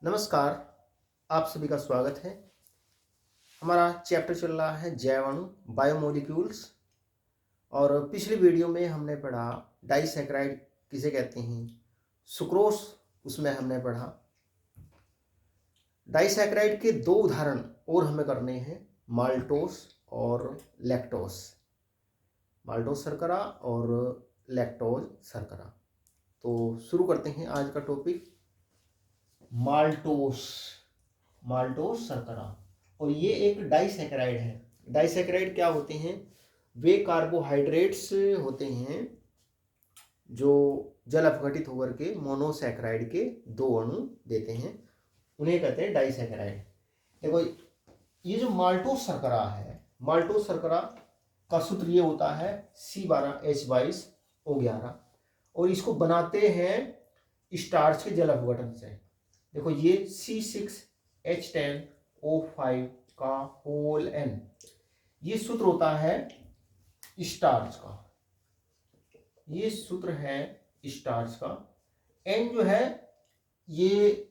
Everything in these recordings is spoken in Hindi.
नमस्कार, आप सभी का स्वागत है। हमारा चैप्टर चल रहा है जैव अणु बायोमोलिक्यूल्स। और पिछली वीडियो में हमने पढ़ा डाइसैकेराइड किसे कहते हैं, सुक्रोज उसमें हमने पढ़ा। डाइसैकेराइड के दो उदाहरण और हमें करने हैं, माल्टोस और लैक्टोस। माल्टोस शर्करा और लैक्टोज शर्करा। तो शुरू करते हैं आज का टॉपिक, माल्टोस शर्करा। और ये एक डाइसैकेराइड है। डाइसैकेराइड क्या होते हैं? वे कार्बोहाइड्रेट्स होते हैं जो जल अपघटित होकर के मोनोसैकेराइड के दो अणु देते हैं, उन्हें कहते हैं डाइसैकेराइड। देखो, ये जो माल्टोस शर्करा है, माल्टोस शर्करा का सूत्र ये होता है C12H22O11, और इसको बनाते हैं स्टार्च के जल अपघटन से। देखो, ये C6H10O5 का होल N, ये सूत्र होता है स्टार्च का। ये सूत्र है स्टार्च का। N जो है ये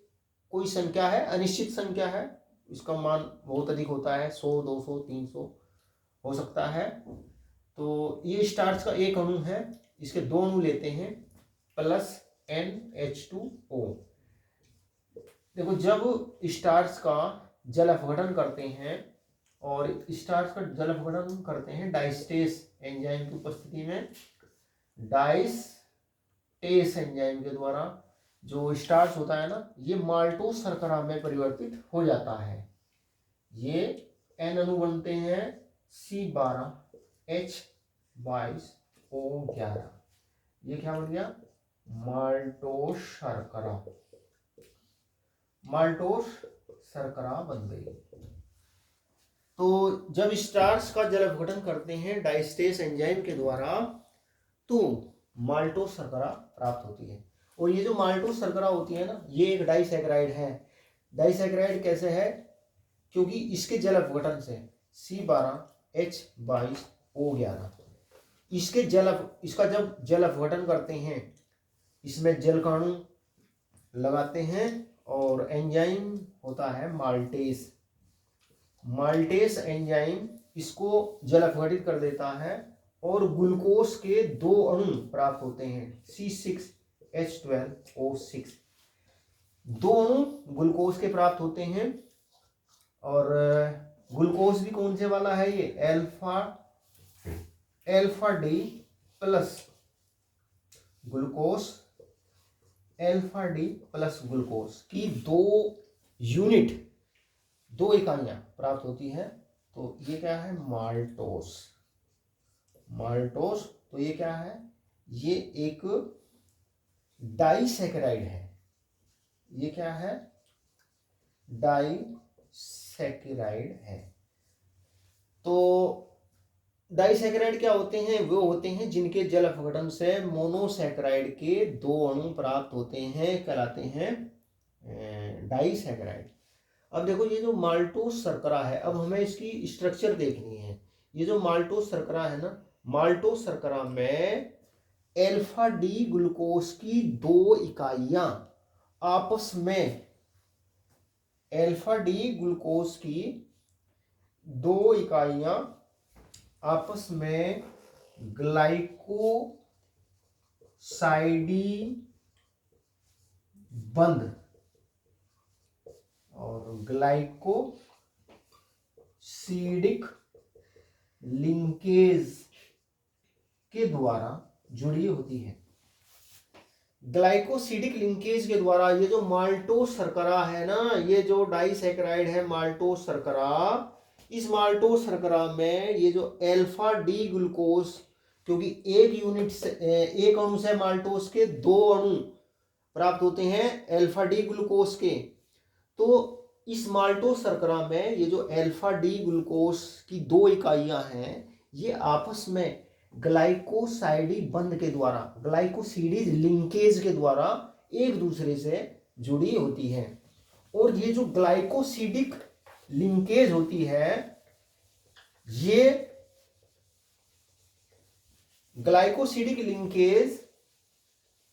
कोई संख्या है, अनिश्चित संख्या है, इसका मान बहुत अधिक होता है, 100, 200, 300 हो सकता है। तो ये स्टार्च का एक अणु है, इसके दो अणु लेते हैं प्लस NH2O। देखो, जब स्टार्च का जल अपघटन करते हैं, और स्टार्च का जल अपघटन करते हैं डाइस्टेस एंजाइम की उपस्थिति में, डाइस्टेस एंजाइम के द्वारा जो स्टार्च होता है ना, ये माल्टोस शर्करा में परिवर्तित हो जाता है। ये N अणु बनते हैं C12H22O11। ये क्या बन गया? माल्टोस शर्करा। माल्टोस शर्करा बन गई। तो जब स्टार्च का जल अपघटन करते हैं डाइस्टेस एंजाइम के द्वारा, तो माल्टोस शर्करा प्राप्त होती है। और ये जो माल्टोस शर्करा होती है ना, ये एक डाइसैकेराइड है। डाइसैकेराइड कैसे है? क्योंकि इसके जल अपघटन से C12H22O11, इसका जब जल अपघटन करते हैं, इसमें जल का अणु लगाते हैं, और एंजाइम होता है माल्टेस एंजाइम इसको जल अपघटित कर देता है, और ग्लूकोज के दो अणु प्राप्त होते हैं C6H12O6। दो अणु ग्लूकोज के प्राप्त होते हैं, और ग्लूकोज भी कौन से वाला है? ये alpha D plus glucose, alpha D plus glucose की दो इकाइयां प्राप्त होती है। तो ये क्या है? माल्टोस। तो ये क्या है? ये एक डाइसैकेराइड है। ये क्या है? डाइसैकेराइड है। तो डाइसैकेराइड क्या होते हैं? वो होते हैं जिनके जल अपघटन से मोनोसैकेराइड के दो अणु प्राप्त होते हैं, कहलाते हैं डाइसैकेराइड। अब देखो, ये जो माल्टोस शर्करा है, अब हमें इसकी स्ट्रक्चर देखनी है। ये जो माल्टोस शर्करा है ना, माल्टोस शर्करा में अल्फा डी ग्लूकोज की दो इकाइयां आपस में, अल्फा डी ग्लूकोज की दो इकाइयां आपस में ग्लाइकोसाइडी बंध और ग्लाइकोसिडिक लिंकेज के द्वारा जुड़ी होती है। ग्लाइकोसिडिक लिंकेज के द्वारा ये जो माल्टोस शर्करा है ना, ये जो डाइसैकेराइड है माल्टोस शर्करा, इस माल्टोस शर्करा में ये जो अल्फा डी ग्लूकोज, क्योंकि एक अणु से माल्टोस के दो अणु प्राप्त होते हैं अल्फा डी ग्लूकोज के, तो इस माल्टोस शर्करा में ये जो अल्फा डी ग्लूकोज की दो इकाइयां हैं, ये आपस में ग्लाइकोसाइडी बंध के द्वारा, ग्लाइकोसिडीज लिंकेज के द्वारा एक दूसरे से जुड़ी होती है। और ये जो ग्लाइकोसिडिक लिंकेज होती है, ये ग्लाइकोसिडिक लिंकेज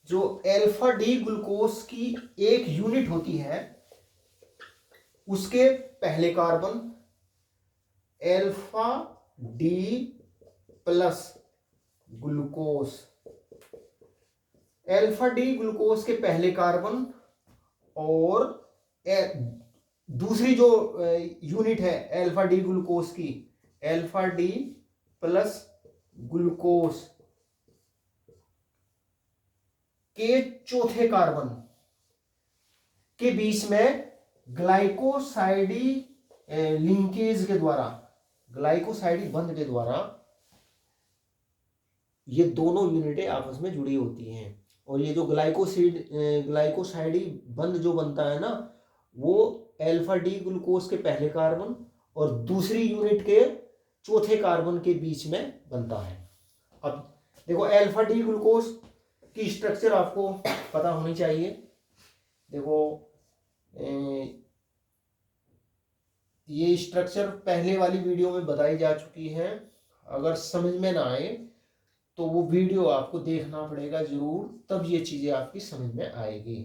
जो अल्फा डी ग्लूकोज की एक यूनिट होती है, उसके पहले carbon alpha D plus glucose, alpha D glucose के पहले कार्बन और दूसरी जो यूनिट है अल्फा डी ग्लूकोज की, अल्फा डी प्लस ग्लूकोज के चौथे कार्बन के बीच में ग्लाइकोसाइडी लिंकेज के द्वारा, ग्लाइकोसाइडी बंध के द्वारा ये दोनों यूनिटें आपस में जुड़ी होती हैं। और ये जो ग्लाइकोसाइडी बंध जो बनता है ना, वो अल्फा डी ग्लूकोज के पहले कार्बन और दूसरी यूनिट के चौथे कार्बन के बीच में बनता है। अब देखो अल्फा डी ग्लूकोज की स्ट्रक्चर आपको पता होनी चाहिए। देखो ये स्ट्रक्चर पहले वाली वीडियो में बताई जा चुकी है। अगर समझ में ना आए तो वो वीडियो आपको देखना पड़ेगा जरूर, तब ये चीजें आपकी समझ में आएगी।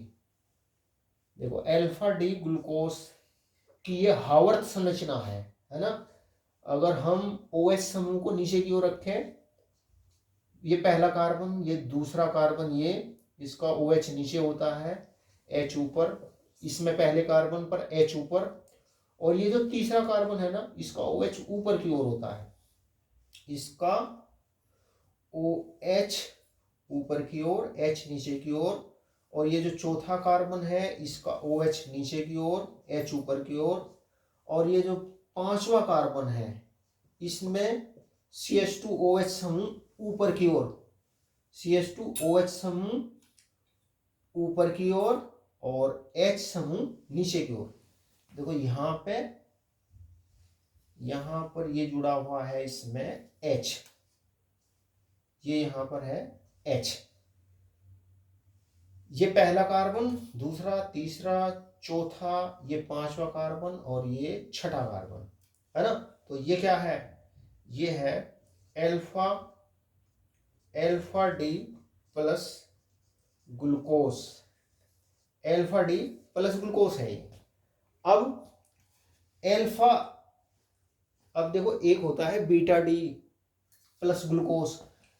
देखो अल्फा डी ग्लूकोज की ये हावर्त संरचना है ना। अगर हम OH समूह को नीचे की ओर रखें, ये पहला कार्बन, ये दूसरा कार्बन, ये इसका OH नीचे होता है, H ऊपर, इसमें पहले कार्बन पर H ऊपर, और ये जो तीसरा कार्बन है ना, इसका OH ऊपर की ओर होता है, इसका OH ऊपर की ओर, H नीचे की ओर, और ये जो चौथा कार्बन है इसका OH नीचे की ओर, H ऊपर की ओर, और ये जो पांचवा कार्बन है इसमें CH2OH समूह ऊपर की ओर, CH2OH समूह ऊपर की ओर और H समूह नीचे की ओर। देखो यहाँ पर ये जुड़ा हुआ है इसमें H, ये यहां पर है H। ये पहला कार्बन, दूसरा, तीसरा, चौथा, ये पांचवा कार्बन और ये छठा कार्बन है ना। तो ये क्या है? ये है alpha D plus glucose, alpha D plus glucose है ये। अब देखो एक होता है बीटा डी प्लस ग्लूकोज,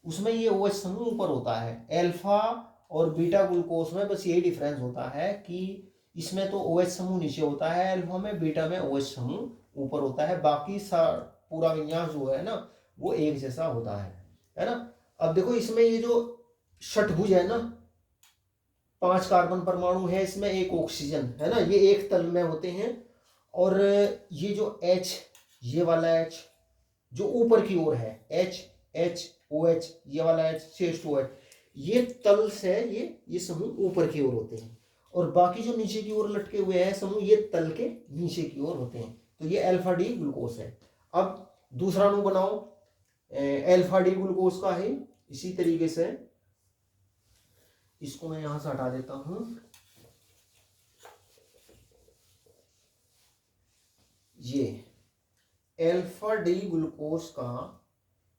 उसमें ये OH समूह ऊपर होता है। अल्फा और बीटा ग्लूकोज में बस यही डिफरेंस होता है कि इसमें तो OH समूह नीचे होता है अल्फा में, बीटा में OH समूह ऊपर होता है। बाकी पूरा विन्यास जो है ना वो एक जैसा होता है ना। अब देखो इसमें ये जो षटभुज है ना, 5 कार्बन परमाणु है इसमें, एक ऑक्सीजन है ना, ये एक तल में होते हैं। और ये जो H, ये वाला H जो ऊपर की ओर है, OH, ये वाला H, CH2OH, ये तल से ये समूह ऊपर की ओर होते हैं, और बाकी जो नीचे की ओर लटके हुए हैं समूह ये तल के नीचे की ओर होते हैं। तो ये अल्फा डी ग्लूकोज है। अब दूसरा अणु बनाओ अल्फा डी ग्लूकोज का है। इसी तरीके से इसको मैं यहां से हटा देता हूं। ये अल्फा डी ग्लूकोज का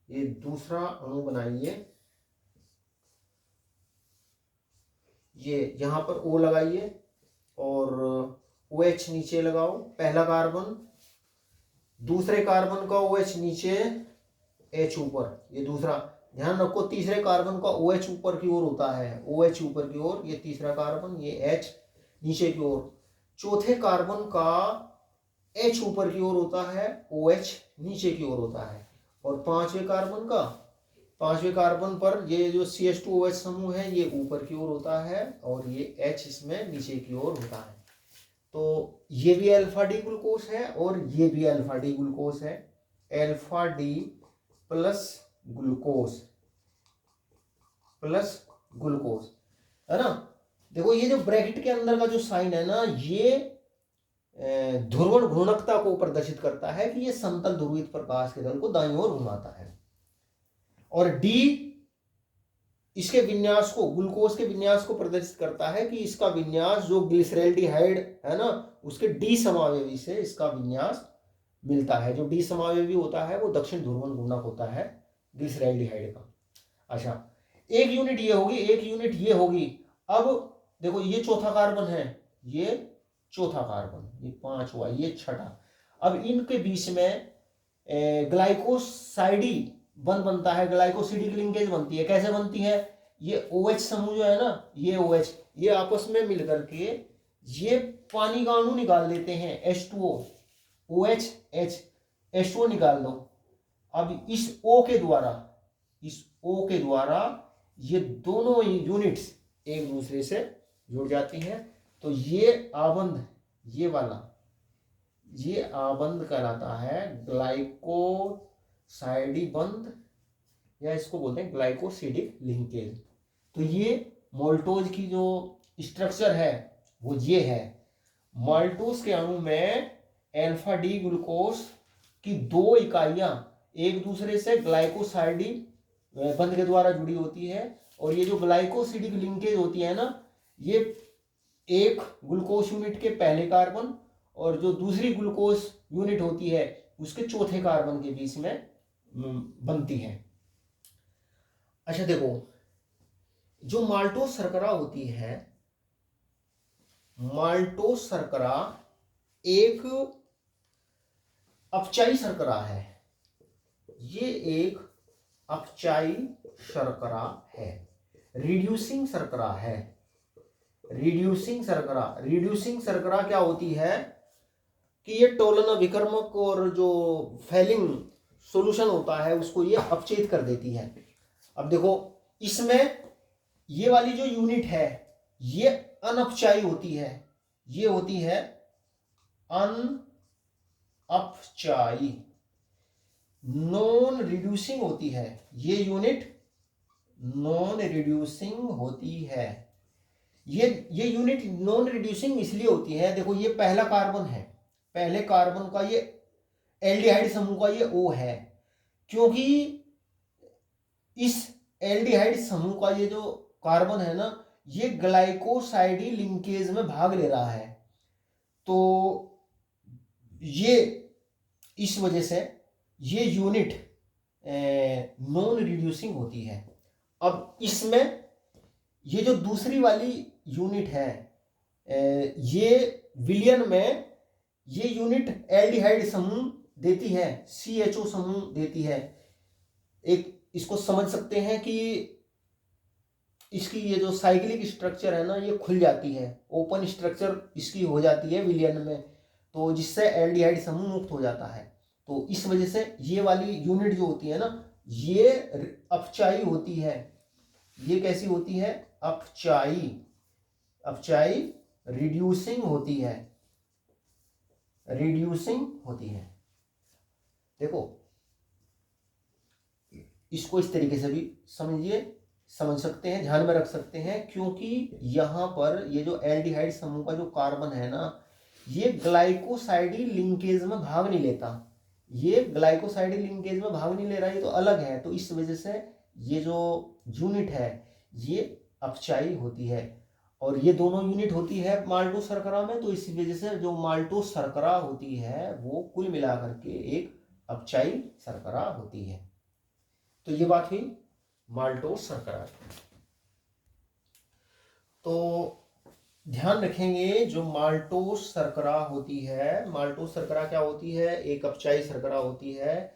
ये दूसरा अणु बनाइए। ये यहां पर O लगाइए और OH नीचे लगाओ, पहला कार्बन, दूसरे कार्बन का OH नीचे, H ऊपर, ये दूसरा। ध्यान रखो तीसरे कार्बन का OH ऊपर की ओर होता है, OH ऊपर की ओर, ये तीसरा कार्बन, ये H नीचे की ओर। चौथे कार्बन का H ऊपर की ओर होता है, OH नीचे की ओर होता है। और पांचवें कार्बन पर ये जो CH2OH समूह है ये ऊपर की ओर होता है और ये H इसमें नीचे की ओर होता है। तो ये भी अल्फा डी ग्लूकोज है और ये भी अल्फा डी ग्लूकोज है, अल्फा डी प्लस ग्लूकोज है ना। देखो ये जो ब्रैकेट के अंदर का जो साइन है ना, ये ध्रुवण घूर्णकता को प्रदर्शित करता है कि ये समतल ध्रुवित प्रकाश के दल को दाईं ओर घुमाता है। और डी इसके विन्यास को, ग्लूकोज के विन्यास को प्रदर्शित करता है कि इसका विन्यास जो ग्लिसरैल्डिहाइड है ना उसके डी समावेवी से इसका विन्यास मिलता है। जो डी समावेवी होता है वो दक्षिण ध्रुवण घूर्णक होता है ग्लिसरैल्डिहाइड का। अच्छा, एक यूनिट ये होगी, एक यूनिट ये होगी। अब देखो ये चौथा कार्बन है, ये चौथा कार्बन, ये 5 हुआ, ये छठा। अब इनके बीच में ग्लाइकोसाइडी बंध बनता है, ग्लाइकोसिडिक लिंकेज बनती है। कैसे बनती है? ये OH समूह जो है ना, ये OH, ये आपस में मिलकर के ये पानी का अणु निकाल देते हैं, H2O, OH H, H2O निकाल दो। अब इस O के द्वारा ये दोनों यूनिट्स एक दूसरे से जुड़ जाती हैं। तो ये आबंध, ये वाला, ये आबंध कहलाता है ग्लाइकोसाइडी बंध, या इसको बोलते हैं ग्लाइकोसिडिक लिंकेज। तो ये माल्टोज की जो स्ट्रक्चर है वो ये है। माल्टोज के अणु में अल्फा डी ग्लूकोज की 2 इकाइयां एक दूसरे से ग्लाइकोसाइडी बंध के द्वारा जुड़ी होती है। और ये जो ग्लाइकोसिडिक लिंकेज होती है ना, ये एक ग्लूकोज यूनिट के पहले कार्बन और जो दूसरी ग्लूकोज यूनिट होती है उसके चौथे कार्बन के बीच में बनती है। अच्छा देखो, जो माल्टोज शर्करा होती है, माल्टोज शर्करा एक अपचायी शर्करा है। ये एक अपचायी शर्करा है, रिड्यूसिंग शर्करा है। रिड्यूसिंग शर्करा क्या होती है कि ये टोलन विकर्मक और जो फेलिंग सॉल्यूशन होता है उसको ये अपचयित कर देती है। अब देखो, इसमें ये वाली जो यूनिट है ये अनअपचायी होती है, ये होती है अनअपचायी, नॉन रिड्यूसिंग होती है। ये यूनिट नॉन रिड्यूसिंग होती है। ये यूनिट नॉन रिड्यूसिंग इसलिए होती है, देखो ये पहला कार्बन है, पहले कार्बन का ये एल्डिहाइड समूह का ये O है, क्योंकि इस एल्डिहाइड समूह का ये जो कार्बन है ना, ये ग्लाइकोसाइडी लिंकेज में भाग ले रहा है। तो ये इस वजह से ये यूनिट नॉन रिड्यूसिंग होती है। अब इसमें ये जो दूसरी वाली यूनिट है, ये विलियन में ये यूनिट एल्डिहाइड समूह देती है, CHO समूह देती है। एक इसको समझ सकते हैं कि इसकी ये जो साइक्लिक स्ट्रक्चर है ना, ये खुल जाती है, ओपन स्ट्रक्चर इसकी हो जाती है विलियन में, तो जिससे एल्डिहाइड समूह मुक्त हो जाता है। तो इस वजह से ये वाली यूनिट जो होती है ना, ये अपचायी होती है। ये कैसी होती है? अपचायी रिड्यूसिंग होती है, देखो इसको इस तरीके से भी समझ सकते हैं, ध्यान में रख सकते हैं, क्योंकि यहां पर ये जो एल्डिहाइड समूह का जो कार्बन है ना, ये ग्लाइकोसाइडी लिंकेज में भाग नहीं लेता। ये ग्लाइकोसाइडी लिंकेज में भाग नहीं ले रहा, ये तो अलग है। तो इस वजह से ये जो यूनिट है ये अपचायी होती है, और ये दोनों यूनिट होती है माल्टोज शर्करा में। तो इसी वजह से जो माल्टोज शर्करा होती है वो कुल मिलाकर के एक अपचायी शर्करा होती है। तो ये बात हुई माल्टोज शर्करा। तो ध्यान रखेंगे, जो माल्टोज शर्करा होती है, माल्टोज शर्करा क्या होती है? एक अपचायी शर्करा होती है,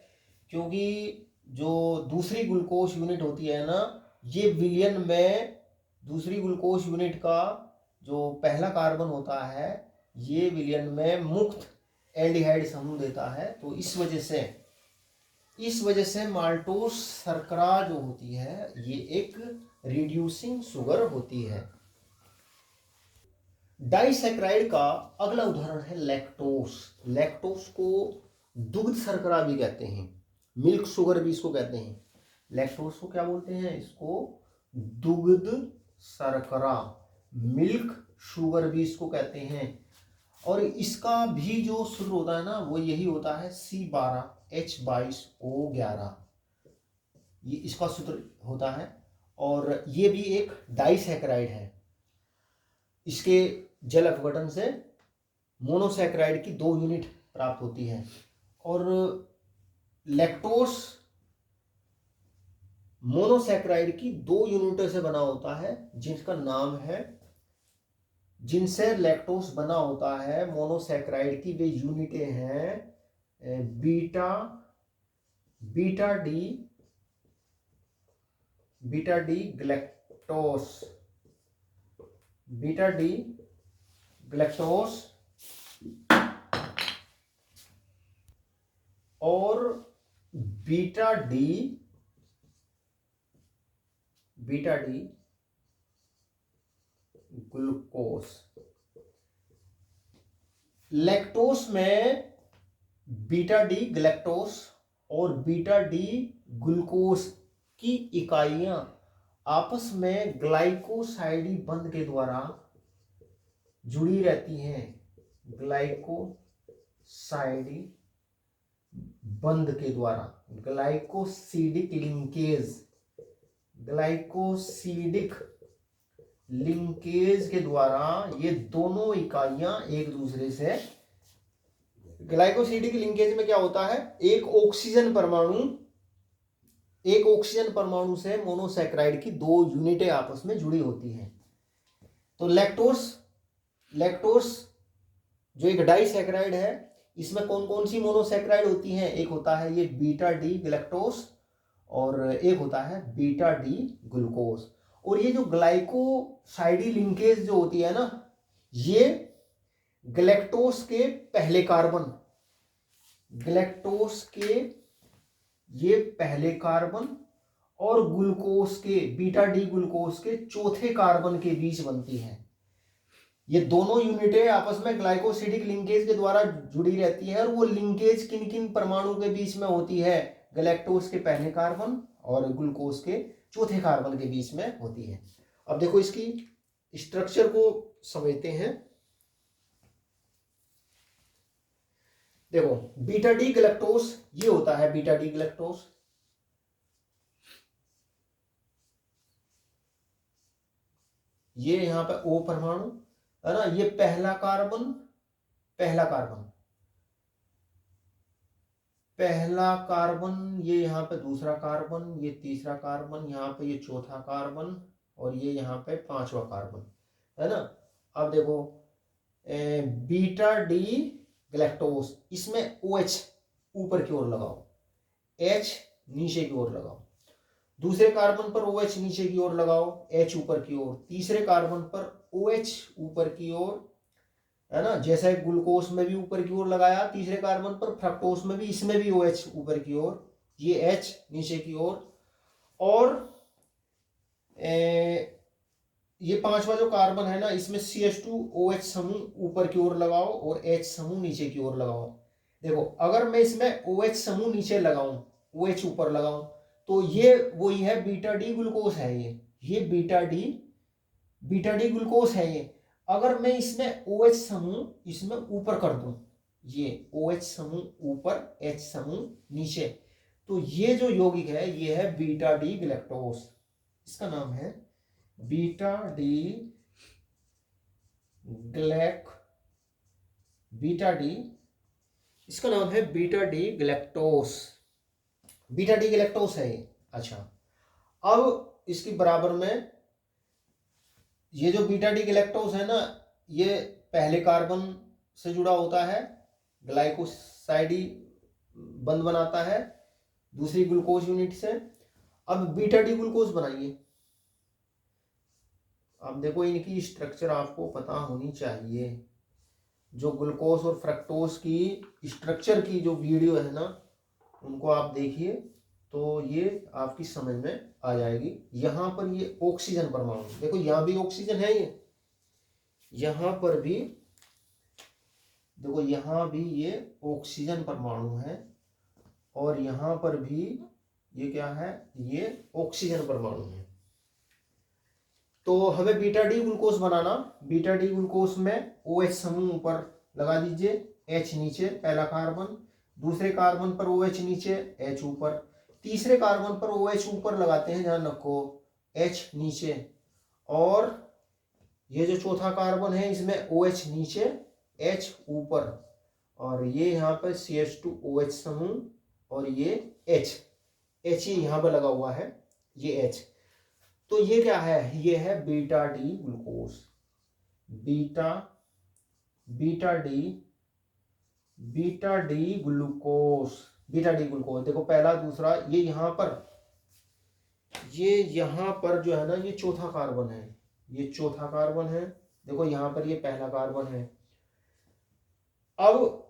क्योंकि जो दूसरी ग्लूकोज यूनिट होती है ना, ये विलियन में दूसरी ग्लूकोज यूनिट का जो पहला कार्बन होता है, ये विलियन में मुक्त एल्डिहाइड समूह देता है। तो इस वजह से माल्टोज शर्करा जो होती है ये एक रिड्यूसिंग शुगर होती है। डाइसैकराइड का अगला उदाहरण है लैक्टोस। लैक्टोस को दुग्ध शर्करा भी कहते हैं, मिल्क शुगर भी इसको कहते हैं। लैक्टोस को क्या बोलते हैं? इसको दुग्ध शर्करा, मिल्क शुगर भी इसको कहते हैं। और इसका भी जो सूत्र होता है ना, वो यही होता है C12H22O11, ये इसका सूत्र होता है। और ये भी एक डाइसैकराइड है। इसके जल अपघटन से मोनोसैकराइड की 2 यूनिट प्राप्त होती है। और लैक्टोस मोनोसैकराइड की 2 यूनिटों से बना होता है, जिसका नाम है जिनसे लैक्टोस बना होता है मोनोसैकेराइड की, वे यूनिटें हैं beta beta D galactose, beta D galactose और बीटा डी ग्लूकोस। लैक्टोस में बीटा डी गलैक्टोस और बीटा डी ग्लूकोस की इकाइयां आपस में ग्लाइकोसाइडी बंध के द्वारा जुड़ी रहती हैं, ग्लाइकोसाइडी बंध के द्वारा, ग्लाइकोसिडिक लिंकेज के द्वारा ये दोनों इकाइयां एक दूसरे से, ग्लाइकोसिडिक लिंकेज में क्या होता है, एक ऑक्सीजन परमाणु से मोनोसैकेराइड की दो यूनिटें आपस में जुड़ी होती हैं। तो लैक्टोस जो एक डाइसैकेराइड है, इसमें कौन कौन सी मोनोसैकेराइड होती हैं, एक होता है ये बीटा डी गलैक्टोस और एक होता है बीटा डी ग्लूकोस। और ये जो ग्लाइकोसाइडी लिंकेज जो होती है ना, ये गलैक्टोस के पहले कार्बन और ग्लूकोस के, बीटा डी ग्लूकोस के चौथे कार्बन के बीच बनती है। ये दोनों यूनिटें आपस में ग्लाइकोसिडिक लिंकेज के द्वारा जुड़ी रहती है। और वो लिंकेज किन किन परमाणु के बीच में होती है, गलैक्टोस के पहले कार्बन और ग्लूकोस के चौथे कार्बन के बीच में होती है। अब देखो इसकी स्ट्रक्चर को समझते हैं। देखो बीटा डी गलैक्टोस ये होता है, बीटा डी गलैक्टोस, ये यहां पे O परमाणु है ना, ये पहला कार्बन, ये यहां पे दूसरा कार्बन, ये तीसरा कार्बन, यहां पे ये चौथा कार्बन और ये यहां पे पांचवा कार्बन है ना। अब देखो बीटा डी गलैक्टोस, इसमें OH ऊपर की ओर लगाओ, H नीचे की ओर लगाओ, दूसरे कार्बन पर OH नीचे की ओर लगाओ, H ऊपर की ओर, तीसरे कार्बन पर OH ऊपर की ओर है ना, जैसे ग्लूकोस में भी ऊपर की ओर लगाया तीसरे कार्बन पर, फ्रक्टोस में भी, इसमें भी OH ऊपर की ओर, ये H नीचे की ओर, और ये पांचवा जो कार्बन है ना, इसमें CH2OH समूह ऊपर की ओर लगाओ और H समूह नीचे की ओर लगाओ। देखो अगर मैं इसमें OH समूह नीचे लगाऊं, OH ऊपर लगाऊं, तो ये वही है बीटा डी ग्लूकोस है, ये बीटा डी ग्लूकोस है ये। अगर मैं इसमें OH समूह इसमें ऊपर कर दूं, ये OH समूह ऊपर, H समूह नीचे, तो ये जो यौगिक है ये है बीटा डी गलैक्टोस, इसका नाम है बीटा डी इसका नाम है beta D galactose, beta D गलैक्टोस है ये। अच्छा, अब इसकी बराबर में ये जो बीटा डी गलैक्टोस है ना, ये पहले कार्बन से जुड़ा होता है, ग्लाइकोसाइडी बंध बनाता है दूसरी ग्लूकोज यूनिट से। अब बीटा डी ग्लूकोज बनाइए। अब देखो इनकी स्ट्रक्चर आपको पता होनी चाहिए। जो ग्लूकोज और फ्रक्टोज की स्ट्रक्चर की जो वीडियो है ना, उनको आप देखिए तो ये आपकी समझ में आ जाएगी। यहाँ पर ये ऑक्सीजन परमाणु, देखो यहाँ भी ऑक्सीजन है, ये यहाँ पर भी देखो, यहाँ भी ये ऑक्सीजन परमाणु है और यहाँ पर भी ये क्या है, ये ऑक्सीजन परमाणु है। तो हमें बीटा डी ग्लूकोज बनाना, बीटा डी ग्लूकोज में OH समूह ऊपर लगा दीजिए, H नीचे पहला कार्बन, दूसरे कार्बन पर OH नीचे, H ऊपर, तीसरे कार्बन पर OH ऊपर लगाते हैं, ध्यान रखो, H नीचे, और ये जो चौथा कार्बन है इसमें OH नीचे, H ऊपर, और ये यहाँ पर CH2OH समूह और ये H ये यहाँ पर लगा हुआ है, ये H। तो ये क्या है, ये है beta D glucose. Beta beta D beta D glucose beta D glucose. देखो पहला दूसरा ये यहाँ पर जो है ना ये चौथा कार्बन है, ये चौथा कार्बन है। देखो यहाँ पर ये पहला कार्बन है। अब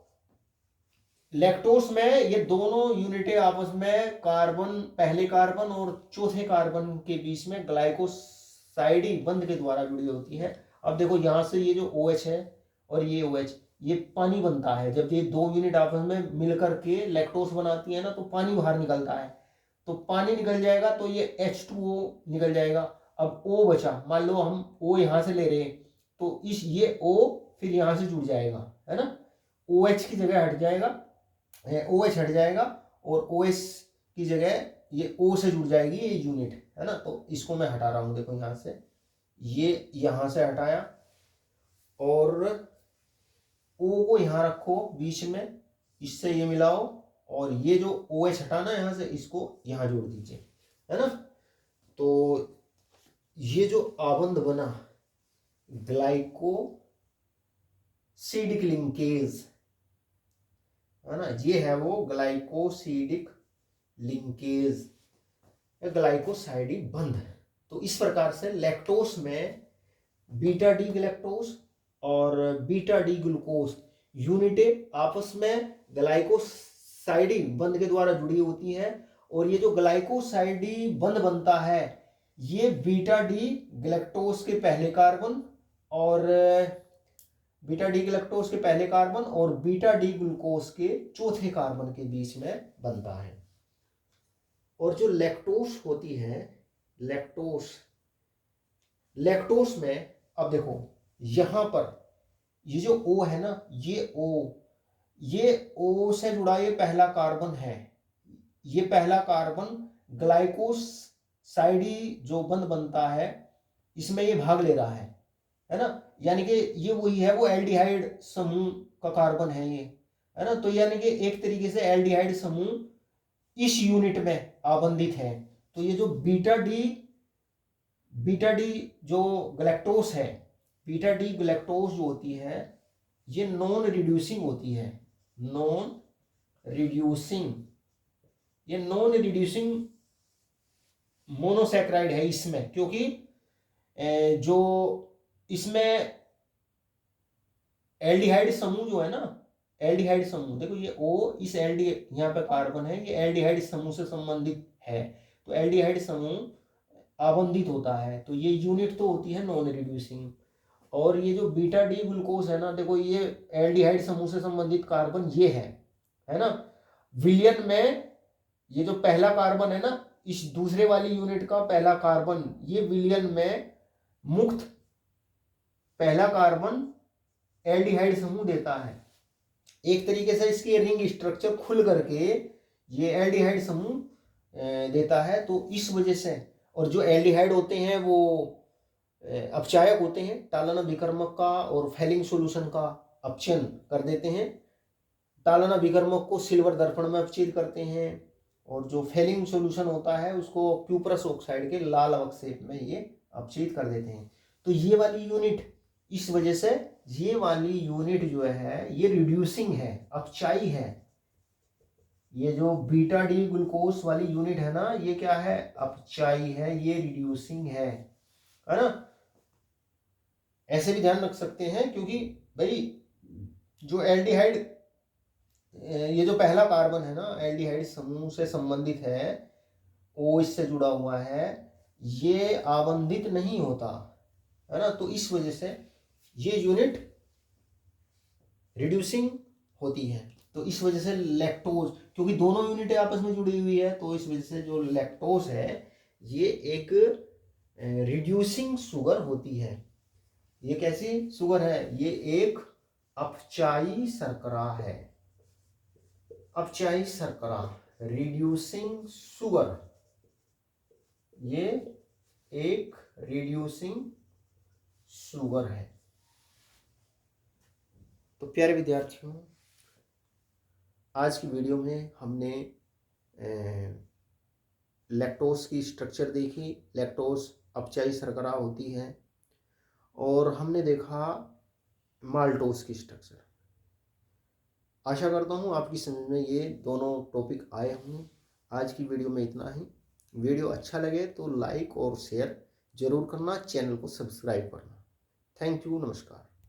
लैक्टोस में ये दोनों यूनिटें आपस में कार्बन, पहले कार्बन और चौथे कार्बन के बीच में ग्लाइकोसाइडी बंध के द्वारा जुड़ी होती है। अब देखो यहाँ से ये जो OH है और ये OH, ये पानी बनता है। जब ये दो यूनिट आपस में मिलकर के लैक्टोस बनाती है ना, तो पानी बाहर निकलता है। तो पानी निकल जाएगा तो ये H2O निकल जाएगा। अब O बचा, मान लो हम O यहाँ से ले रहे हैं, तो ये O फिर यहाँ से जुड़ जाएगा, है ना। OH की जगह हट जाएगा, OH हट जाएगा और OS की जगह ये O से जुड़ जाएगी ये यूनिट, है ना। तो इसको मैं हटा रहा हूँ, देखो यहाँ से, ये यहाँ से हटाया और O को यहाँ रखो बीच में, इससे ये मिलाओ और ये जो OH हटाना यहाँ से, इसको यहाँ जोड़ दीजिए, है ना। तो ये जो आबंध बना ग्लाइकोसिडिक लिंकेज, है ना, ये है वो ग्लाइकोसिडिक लिंकेज, ग्लाइकोसाइडी बंध। तो इस प्रकार से लैक्टोस में बीटा डी गैलेक्टोस और बीटा डी ग्लूकोस यूनिटें आपस में ग्लाइकोसाइडी बंध के द्वारा जुड़ी होती है। और ये जो ग्लाइकोसाइडी बंध बनता है, ये बीटा डी गैलेक्टोस के पहले कार्बन और बीटा डी गैलेक्टोस के पहले कार्बन और बीटा डी ग्लूकोस के चौथे कार्बन के बीच में बनता है। और जो लैक्टोस होती है, लैक्टोस में अब देखो यहां पर ये जो O है ना, ये O से जुड़ा ये पहला कार्बन है। ये पहला कार्बन ग्लाइकोसाइडी जो बंध बनता है इसमें ये भाग ले रहा है ना। यानी कि ये वही है, वो एल्डिहाइड समूह का कार्बन है ये, है ना। तो यानी कि एक तरीके से एल्डिहाइड समूह इस यूनिट में आबंधित है। तो ये जो बीटा डी जो गैलेक्टोस है, बीटा डी गैलेक्टोस जो होती है, ये नॉन रिड्यूसिंग होती है, नॉन रिड्यूसिंग मोनोसैकेराइड है इसमें। क्योंकि जो इसमें एल्डिहाइड समूह जो है ना, एल्डिहाइड समूह, देखो ये O, इस यहाँ पे कार्बन है, ये एल्डिहाइड समूह से संबंधित है। तो एल्डिहाइड समूह आबंधित होता है, तो ये यूनिट तो होती है नॉन रिड्यूसिंग। और ये जो बीटा डी ग्लूकोस है ना, देखो ये एल्डिहाइड समूह से संबंधित कार्बन ये है ना। विलयन में ये जो पहला कार्बन है ना, इस दूसरे वाली यूनिट का पहला कार्बन, ये विलयन में मुक्त पहला कार्बन एल्डिहाइड समूह देता है। एक तरीके से इसकी रिंग स्ट्रक्चर खुल करके ये एल्डिहाइड समूह देता है। तो इस वजह से, और जो एल्डिहाइड होते हैं वो अपचायक होते हैं, टालन अभिकर्मक का और फेलिंग सॉल्यूशन का अपचयन कर देते हैं। टालन अभिकर्मक को सिल्वर दर्पण में अपचित करते हैं और जो फेलिंग सॉल्यूशन होता है उसको क्यूप्रस ऑक्साइड के लाल अवक्षेप में ये अपचित कर देते हैं। तो ये वाली यूनिट, इस वजह से ये वाली यूनिट जो है ये रिड्यूसिंग है, अपचाई है। ये जो बीटा डी ग्लूकोस वाली यूनिट है ना, ये क्या है, अपचाई है, ये रिड्यूसिंग है ना। ऐसे भी ध्यान रख सकते हैं, क्योंकि भाई जो एल्डिहाइड, ये जो पहला कार्बन है ना, एल्डिहाइड समूह से संबंधित है, O इससे जुड़ा हुआ है, ये आबंधित नहीं होता, है ना। तो इस वजह से ये यूनिट रिड्यूसिंग होती है। तो इस वजह से लैक्टोज, क्योंकि दोनों यूनिटें आपस में जुड़ी हुई है, तो इस वजह से जो लैक्टोज है ये एक रिड्यूसिंग शुगर होती है। ये कैसी शुगर है, ये एक अपचाई शर्करा है, अपचाई शर्करा, रिड्यूसिंग शुगर, ये एक रिड्यूसिंग शुगर है। तो प्यारे विद्यार्थियों, आज की वीडियो में हमने लैक्टोज की स्ट्रक्चर देखी। लैक्टोज अपचाई शर्करा होती है और हमने देखा माल्टोस की स्ट्रक्चर। आशा करता हूँ आपकी समझ में ये दोनों टॉपिक आए होंगे। आज की वीडियो में इतना ही। वीडियो अच्छा लगे तो लाइक और शेयर जरूर करना, चैनल को सब्सक्राइब करना। थैंक यू, नमस्कार।